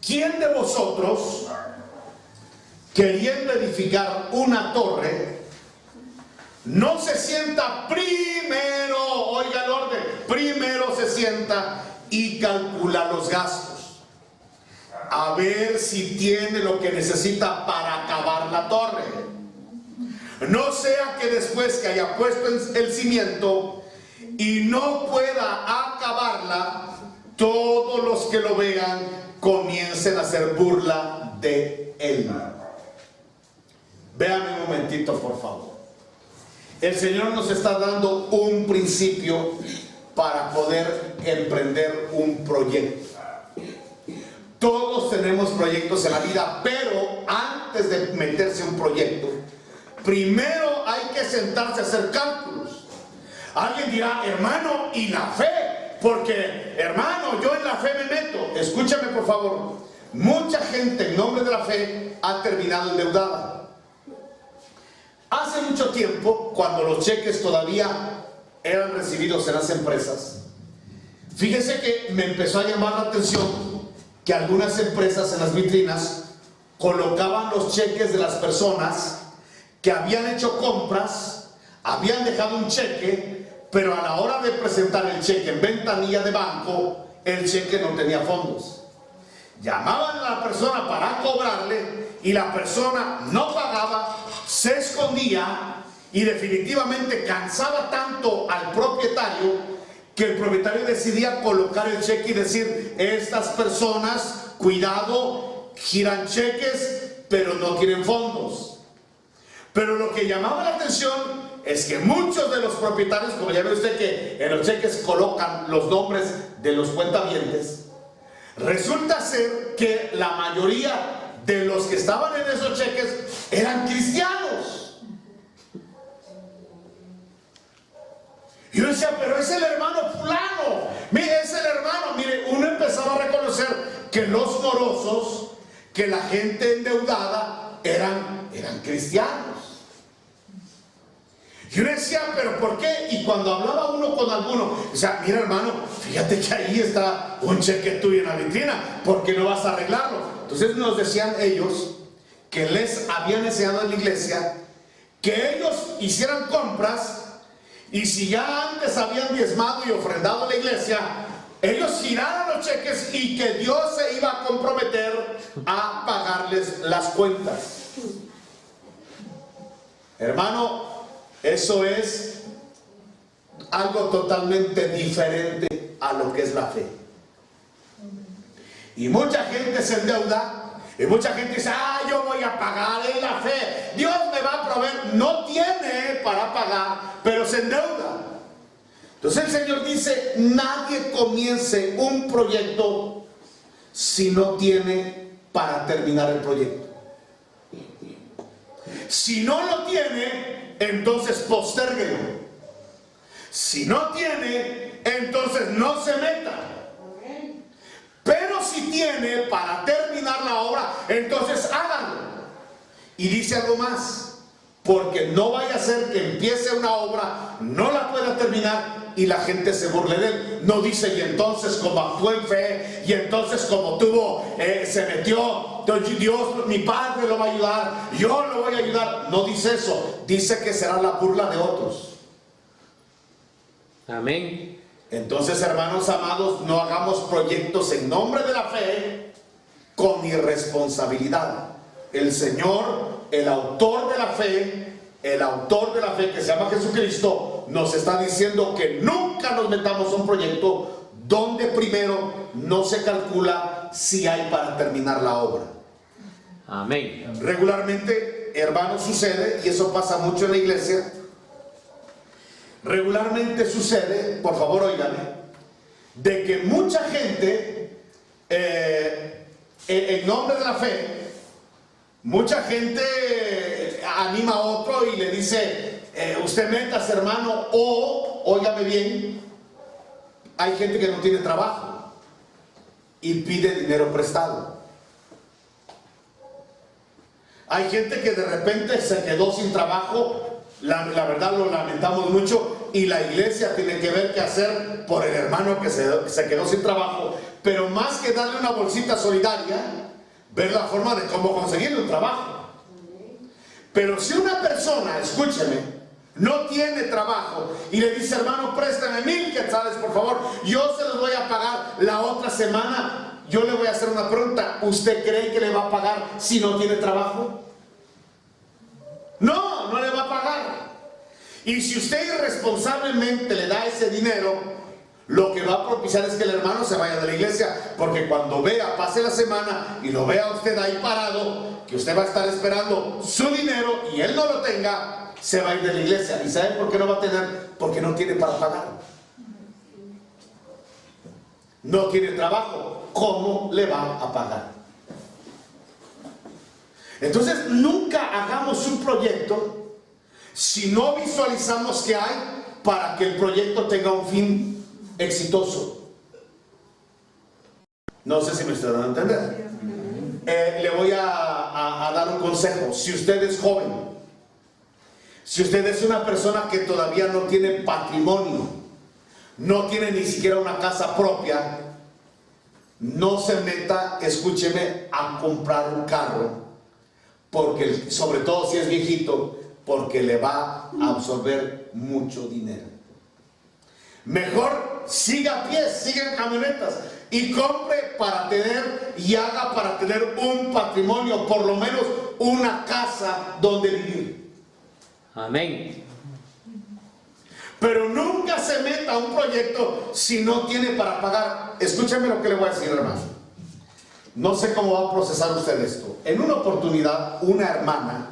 ¿Quién de vosotros, queriendo edificar una torre, no se sienta primero, oiga el orden, primero se sienta y calcula los gastos, a ver si tiene lo que necesita para acabar la torre? No sea que después que haya puesto el cimiento y no pueda acabarla, todos los que lo vean comiencen a hacer burla de él. Véanme un momentito, por favor. El Señor nos está dando un principio para poder emprender un proyecto. Todos tenemos proyectos en la vida, pero antes de meterse a un proyecto, primero hay que sentarse a hacer cálculos. Alguien dirá, hermano, ¿y la fe? Porque, hermano, yo en la fe me meto. Escúchame, por favor. Mucha gente en nombre de la fe ha terminado endeudada. Hace mucho tiempo, cuando los cheques todavía eran recibidos en las empresas, fíjese que me empezó a llamar la atención que algunas empresas en las vitrinas colocaban los cheques de las personas que habían hecho compras, habían dejado un cheque, pero a la hora de presentar el cheque en ventanilla de banco, el cheque no tenía fondos. Llamaban a la persona para cobrarle y la persona no pagaba, se escondía y definitivamente cansaba tanto al propietario que el propietario decidía colocar el cheque y decir, estas personas, cuidado, giran cheques, pero no tienen fondos. Pero lo que llamaba la atención es que muchos de los propietarios, como ya ve usted que en los cheques colocan los nombres de los cuentavientes, resulta ser que la mayoría de los que estaban en esos cheques eran cristianos. Yo decía, pero es el hermano fulano, mire, es el hermano. Mire, uno empezaba a reconocer que los morosos, que la gente endeudada eran cristianos. Yo decía, pero ¿por qué? Y cuando hablaba uno con alguno, o sea, mira, hermano, fíjate que ahí está un cheque tuyo en la vitrina, ¿por qué no vas a arreglarlo? Entonces nos decían ellos que les habían enseñado en la iglesia que ellos hicieran compras. Y si ya antes habían diezmado y ofrendado a la iglesia, ellos giraron los cheques y que Dios se iba a comprometer a pagarles las cuentas. Hermano, eso es algo totalmente diferente a lo que es la fe. Y mucha gente se endeuda. Y mucha gente dice, yo voy a pagar en la fe, Dios me va a proveer. No tiene para pagar, pero se endeuda. Entonces el Señor dice, nadie comience un proyecto si no tiene para terminar el proyecto. Si no lo tiene, entonces postérguelo. Si no tiene, entonces no se meta. Pero si tiene para terminar la obra, entonces háganlo. Y dice algo más, porque no vaya a ser que empiece una obra, no la pueda terminar y la gente se burle de él. No dice, y entonces como actuó en fe, y entonces como se metió, Dios, mi Padre lo va a ayudar, yo lo voy a ayudar. No dice eso, dice que será la burla de otros. Amén. Entonces, hermanos amados, no hagamos proyectos en nombre de la fe con irresponsabilidad. El Señor, el autor de la fe que se llama Jesucristo, nos está diciendo que nunca nos metamos a un proyecto donde primero no se calcula si hay para terminar la obra. Amén. Regularmente, hermanos, sucede, y eso pasa mucho en la iglesia. Regularmente sucede, por favor óigame, de que mucha gente, en nombre de la fe, mucha gente anima a otro y le dice, usted métase, hermano, o, óigame bien, hay gente que no tiene trabajo y pide dinero prestado. Hay gente que de repente se quedó sin trabajo. La verdad lo lamentamos mucho y la iglesia tiene que ver qué hacer por el hermano que se quedó sin trabajo, pero más que darle una bolsita solidaria, ver la forma de cómo conseguirle un trabajo. Pero si una persona, escúcheme, no tiene trabajo y le dice, hermano, préstame 1000 quetzales por favor, yo se los voy a pagar la otra semana, yo le voy a hacer una pregunta, ¿usted cree que le va a pagar si no tiene trabajo? No, no le va a pagar. Y si usted irresponsablemente le da ese dinero, lo que va a propiciar es que el hermano se vaya de la iglesia, porque cuando pase la semana y lo vea usted ahí parado, que usted va a estar esperando su dinero y él no lo tenga, se va a ir de la iglesia. ¿Y saben por qué no va a tener? Porque no tiene para pagar. No tiene trabajo. ¿Cómo le va a pagar? Entonces, nunca hagamos un proyecto si no visualizamos qué hay para que el proyecto tenga un fin exitoso. No sé si me estoy dando a entender. Le voy a dar un consejo. Si usted es joven, si usted es una persona que todavía no tiene patrimonio, no tiene ni siquiera una casa propia, no se meta, escúcheme, a comprar un carro, porque sobre todo si es viejito, porque le va a absorber mucho dinero. Mejor siga a pies, siga en camionetas y compre para tener y haga para tener un patrimonio, por lo menos una casa donde vivir. Amén. Pero nunca se meta a un proyecto si no tiene para pagar. Escúcheme lo que le voy a decir, hermano. No sé cómo va a procesar usted esto. En una oportunidad, una hermana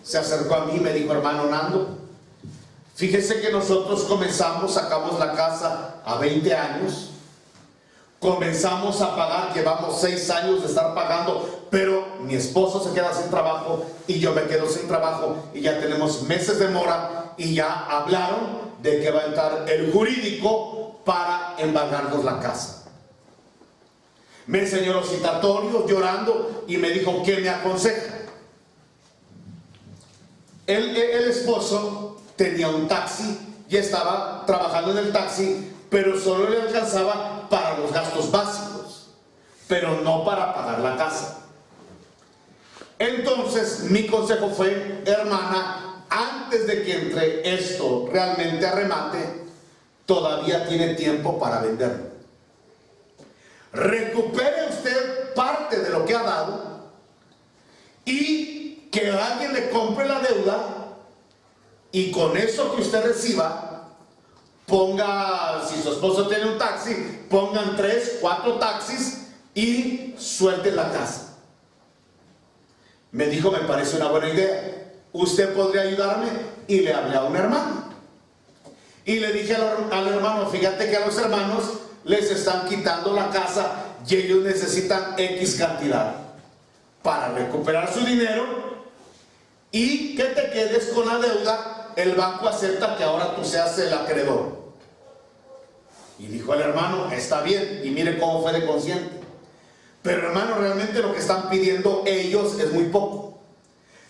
se acercó a mí y me dijo: hermano Nando, fíjese que nosotros sacamos la casa a 20 años, comenzamos a pagar, llevamos 6 años de estar pagando, pero mi esposo se queda sin trabajo y yo me quedo sin trabajo y ya tenemos meses de mora y ya hablaron de que va a entrar el jurídico para embargarnos la casa. Me enseñó los citatorios llorando y me dijo: ¿qué me aconseja? El esposo tenía un taxi y estaba trabajando en el taxi, pero solo le alcanzaba para los gastos básicos, pero no para pagar la casa. Entonces mi consejo fue: hermana, antes de que entre esto realmente a remate, todavía tiene tiempo para venderlo. Recupere usted parte de lo que ha dado y que alguien le compre la deuda, y con eso que usted reciba, ponga, si su esposo tiene un taxi, pongan 3, 4 taxis y suelten la casa. Me dijo: me parece una buena idea, usted podría ayudarme. Y le hablé a un hermano y le dije al hermano: fíjate que a los hermanos les están quitando la casa y ellos necesitan X cantidad para recuperar su dinero y que te quedes con la deuda. El banco acepta que ahora tú seas el acreedor. Y dijo el hermano: está bien. Y mire cómo fue de consciente. Pero hermano, realmente lo que están pidiendo ellos es muy poco.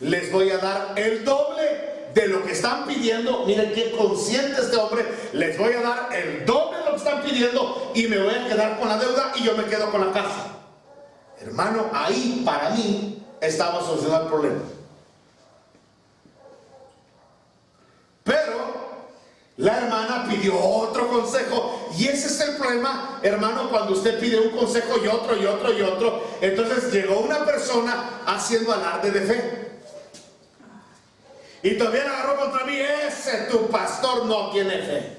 Les voy a dar el doble de lo que están pidiendo. Miren qué consciente este hombre. Les voy a dar el doble de lo que están pidiendo y me voy a quedar con la deuda y yo me quedo con la casa. Hermano, ahí para mí estaba solucionado el problema. Pero la hermana pidió otro consejo, y ese es el problema, hermano, cuando usted pide un consejo y otro y otro y otro. Entonces llegó una persona haciendo alarde de fe y todavía la agarró contra mí: ese tu pastor no tiene fe.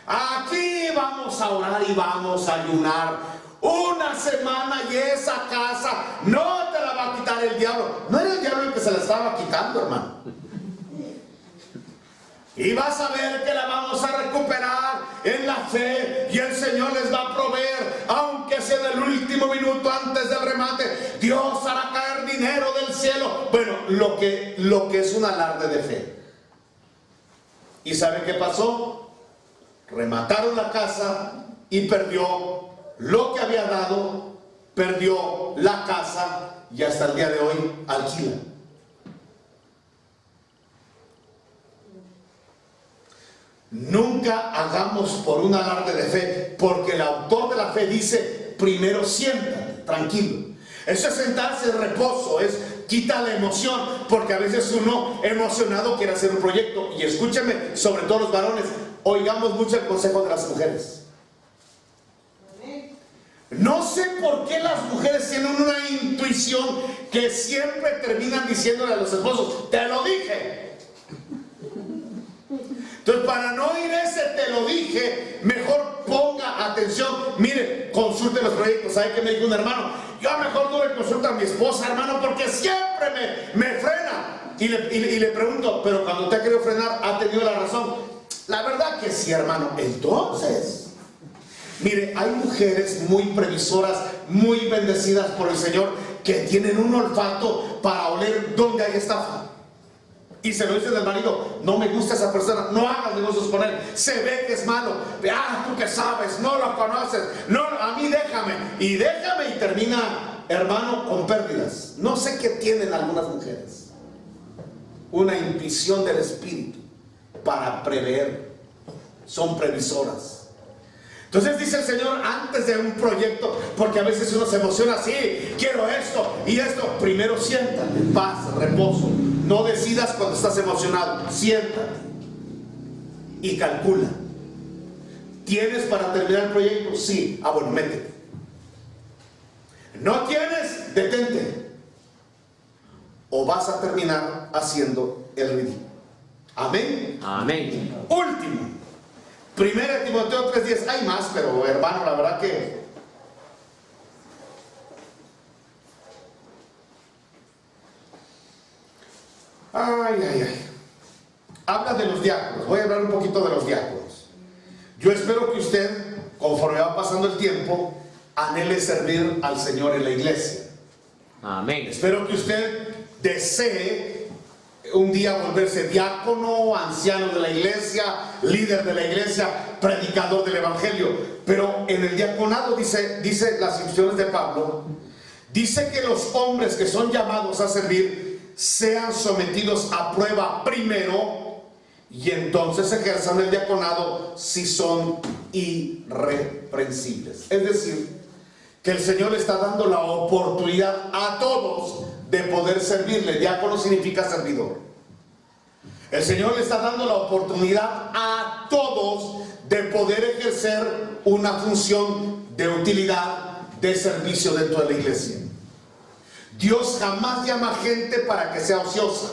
Aquí vamos a orar y vamos a ayunar una semana y esa casa no te la va a quitar el diablo. No era el diablo el que se la estaba quitando, hermano. Y vas a ver que la vamos a recuperar en la fe y el Señor les va a proveer, aunque sea en el último minuto antes del remate. Dios hará caer dinero del cielo. Bueno, lo que es un alarde de fe. ¿Y sabe qué pasó? Remataron la casa y perdió lo que había dado, perdió la casa y hasta el día de hoy alquila. Nunca hagamos por un alarde de fe, porque el autor de la fe dice: primero siéntate, tranquilo. Eso es sentarse en reposo, es quita la emoción, porque a veces uno emocionado quiere hacer un proyecto. Y escúcheme, sobre todo los varones, oigamos mucho el consejo de las mujeres. No sé por qué las mujeres tienen una intuición que siempre terminan diciéndole a los esposos: te lo dije. Entonces, para no oír ese te lo dije, mejor ponga atención. Mire, consulte los proyectos. ¿Sabe qué me dijo un hermano? Yo mejor no le consulto a mi esposa, hermano, porque siempre me frena. Y le pregunto, pero cuando te ha querido frenar, ¿ha tenido la razón? La verdad que sí, hermano. Entonces, mire, hay mujeres muy previsoras, muy bendecidas por el Señor, que tienen un olfato para oler dónde hay estafa. Y se lo dicen al marido: no me gusta esa persona, no hagas negocios con él, se ve que es malo. Tú que sabes, no lo conoces, no, a mí déjame. Y termina, hermano, con pérdidas. No sé qué tienen algunas mujeres. Una intuición del espíritu para prever. Son previsoras. Entonces dice el Señor, antes de un proyecto, porque a veces uno se emociona así: quiero esto y esto. Primero siéntate, paz, reposo. No decidas cuando estás emocionado. Siéntate y calcula. ¿Tienes para terminar el proyecto? Sí. Bueno, métete. ¿No tienes? Detente. O vas a terminar haciendo el ridículo. Amén. Amén. Último. 1 Timoteo 3:10. Hay más, pero hermano, la verdad que habla de los diáconos. Voy a hablar un poquito de los diáconos. Yo espero que usted, conforme va pasando el tiempo, anhele servir al Señor en la iglesia. Amén. Espero que usted desee un día volverse diácono, anciano de la iglesia, líder de la iglesia, predicador del evangelio. Pero en el diaconado dice las instrucciones de Pablo, dice que los hombres que son llamados a servir sean sometidos a prueba primero, y entonces ejerzan el diaconado si son irreprensibles. Es decir, que el Señor le está dando la oportunidad a todos de poder servirle. Diácono significa servidor. El Señor le está dando la oportunidad a todos de poder ejercer una función de utilidad, de servicio dentro de la iglesia. Dios jamás llama gente para que sea ociosa.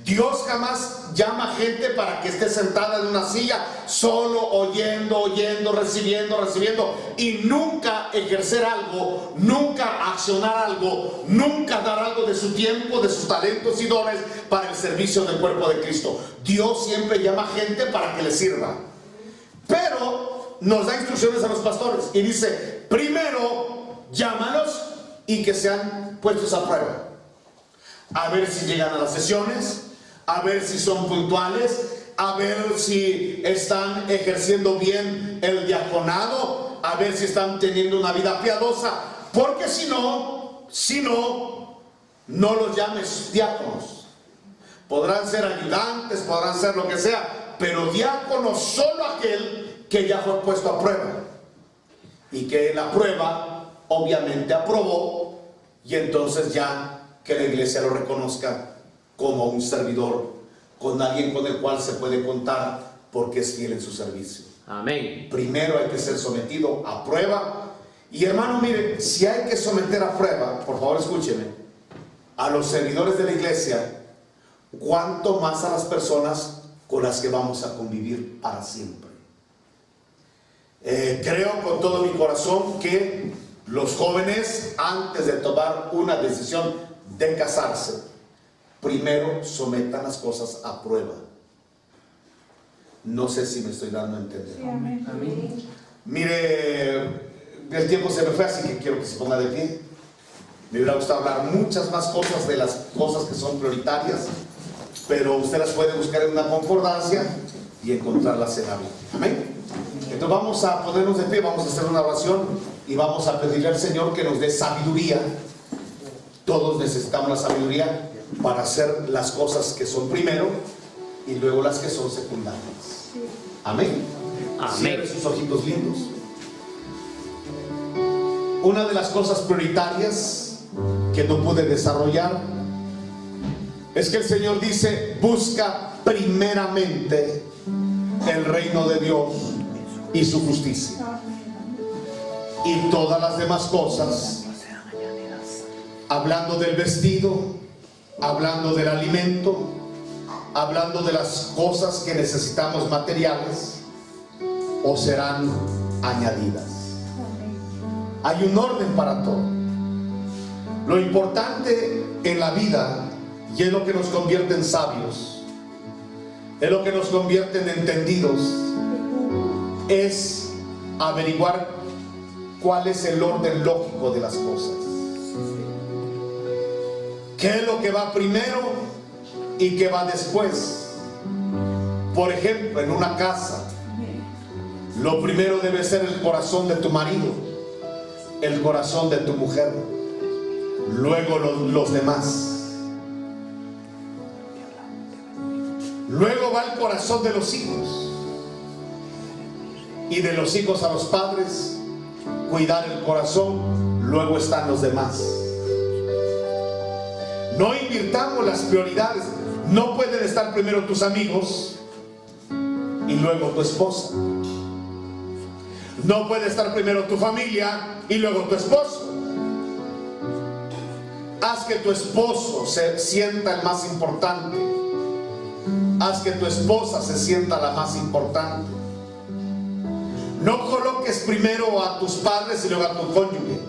Dios jamás llama gente para que esté sentada en una silla solo oyendo, recibiendo, y nunca ejercer algo, nunca accionar algo, nunca dar algo de su tiempo, de sus talentos y dones para el servicio del cuerpo de Cristo. Dios siempre llama gente para que le sirva, pero nos da instrucciones a los pastores y dice: primero llámalos y que sean puestos a prueba, a ver si llegan a las sesiones, a ver si son puntuales, a ver si están ejerciendo bien el diaconado, a ver si están teniendo una vida piadosa, porque si no, no los llames diáconos. Podrán ser ayudantes, podrán ser lo que sea, pero diácono solo aquel que ya fue puesto a prueba, y que la prueba obviamente aprobó, y entonces ya que la iglesia lo reconozca como un servidor, con alguien con el cual se puede contar porque es fiel en su servicio. Amén. Primero hay que ser sometido a prueba. Y hermano, mire, si hay que someter a prueba, por favor escúcheme, a los servidores de la iglesia, cuánto más a las personas con las que vamos a convivir para siempre. Creo con todo mi corazón que los jóvenes, antes de tomar una decisión de casarse, primero sometan las cosas a prueba. No sé si me estoy dando a entender. Sí, amén. Amén. Mire, el tiempo se me fue, así que quiero que se ponga de pie. Me hubiera gustado hablar muchas más cosas de las cosas que son prioritarias, pero usted las puede buscar en una concordancia y encontrarlas en la Biblia. Amén. Entonces vamos a ponernos de pie, vamos a hacer una oración y vamos a pedirle al Señor que nos dé sabiduría. Todos necesitamos la sabiduría para hacer las cosas que son primero y luego las que son secundarias. Amén. Amén. Cierre sus ojitos lindos. Una de las cosas prioritarias que no pude desarrollar es que el Señor dice: busca primeramente el reino de Dios y su justicia, y todas las demás cosas, hablando del vestido, hablando del alimento, hablando de las cosas que necesitamos materiales, o serán añadidas. Hay un orden para todo. Lo importante en la vida Y es lo que nos convierte en sabios, es lo que nos convierte en entendidos, es averiguar cuál es el orden lógico de las cosas. ¿Qué es lo que va primero y qué va después? Por ejemplo, en una casa, lo primero debe ser el corazón de tu marido, el corazón de tu mujer, luego los demás. Luego va el corazón de los hijos, y de los hijos a los padres, cuidar el corazón, luego están los demás. No invirtamos las prioridades. No pueden estar primero tus amigos y luego tu esposa. No puede estar primero tu familia y luego tu esposo. Haz que tu esposo se sienta el más importante. Haz que tu esposa se sienta la más importante. No coloques primero a tus padres y luego a tu cónyuge.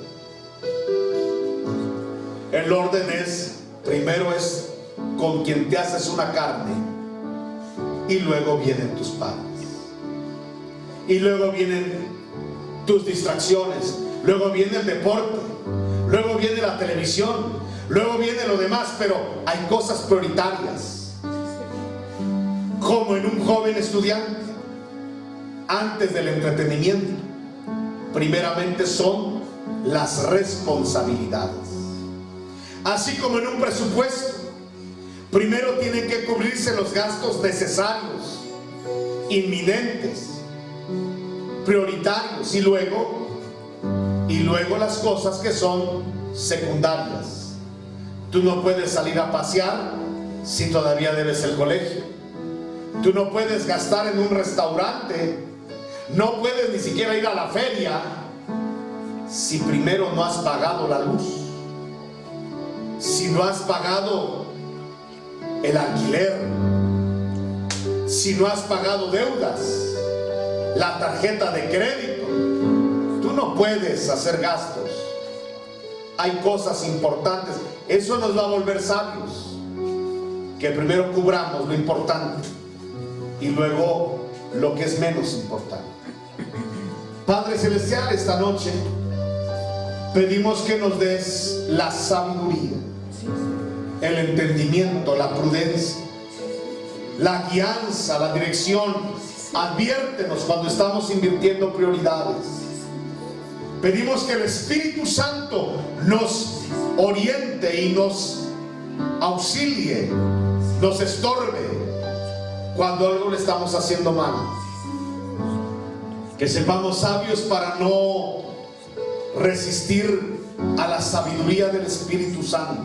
El orden es, primero es con quien te haces una carne, y luego vienen tus padres, y luego vienen tus distracciones, luego viene el deporte, luego viene la televisión, luego viene lo demás. Pero hay cosas prioritarias, como en un joven estudiante. Antes del entretenimiento, primeramente son las responsabilidades. Así como en un presupuesto, primero tienen que cubrirse los gastos necesarios, inminentes, prioritarios, y luego las cosas que son secundarias. Tú no puedes salir a pasear si todavía debes el colegio. Tú no puedes gastar en un restaurante. No puedes ni siquiera ir a la feria si primero no has pagado la luz, si no has pagado el alquiler, si no has pagado deudas, la tarjeta de crédito. Tú no puedes hacer gastos. Hay cosas importantes. Eso nos va a volver sabios, que primero cubramos lo importante y luego lo que es menos importante. Padre Celestial, esta noche pedimos que nos des la sabiduría, el entendimiento, la prudencia, la guianza, la dirección. Adviértenos cuando estamos invirtiendo prioridades. Pedimos que el Espíritu Santo nos oriente y nos auxilie, nos estorbe cuando algo le estamos haciendo mal. Que sepamos sabios para no resistir a la sabiduría del Espíritu Santo.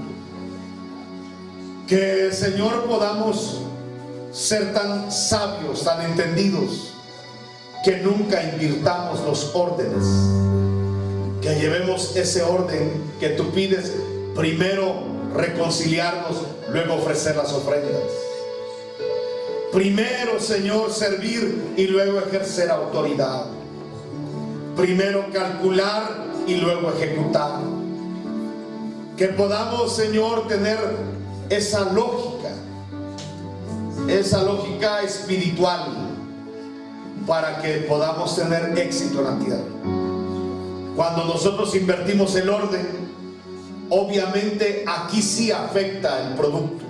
Que, Señor, podamos ser tan sabios, tan entendidos, que nunca invirtamos los órdenes. Que llevemos ese orden que tú pides: primero reconciliarnos, luego ofrecer las ofrendas. Primero, Señor, servir y luego ejercer autoridad. Primero calcular y luego ejecutar. Que podamos, Señor, tener esa lógica espiritual, para que podamos tener éxito en la tierra. Cuando nosotros invertimos el orden, obviamente aquí sí afecta el producto.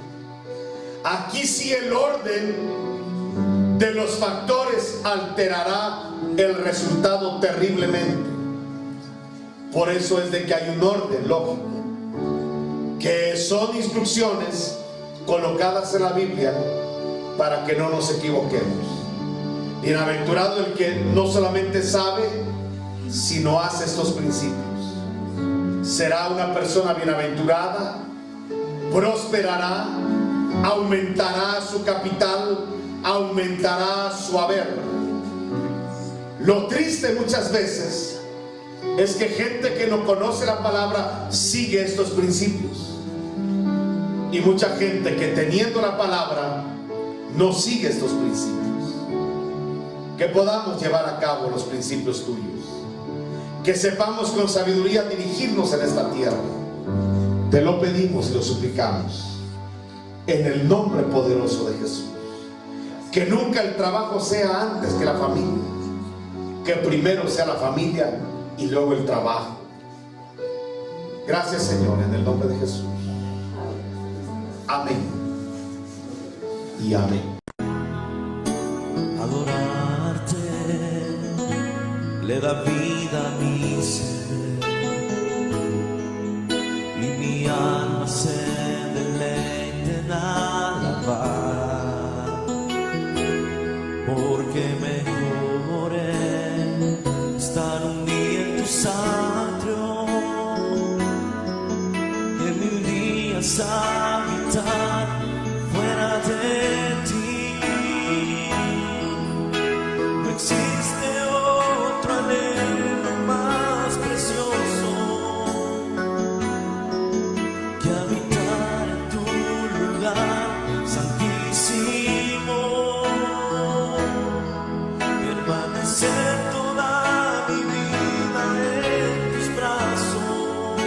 Aquí sí el orden de los factores alterará el resultado terriblemente. Por eso es de que hay un orden lógico, que son instrucciones colocadas en la Biblia para que no nos equivoquemos. Bienaventurado el que no solamente sabe, sino hace estos principios. Será una persona bienaventurada, prosperará, aumentará su capital, aumentará su haber. Lo triste muchas veces es que gente que no conoce la palabra sigue estos principios, y mucha gente que teniendo la palabra no sigue estos principios. Que podamos llevar a cabo los principios tuyos, que sepamos con sabiduría dirigirnos en esta tierra. Te lo pedimos y lo suplicamos en el nombre poderoso de Jesús. Que nunca el trabajo sea antes que la familia, que primero sea la familia y luego el trabajo. Gracias, Señor, en el nombre de Jesús. Amén y amén. Adorarte le da vida a mi ser y mi alma se deleita en alabar, porque mejor es estar un día en tus atrios que 1000 días habitar fuera de ti. No existe otro anhelo más precioso que habitar en tu lugar santísimo, permanecer toda mi vida en tus brazos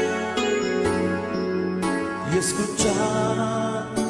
y escuchar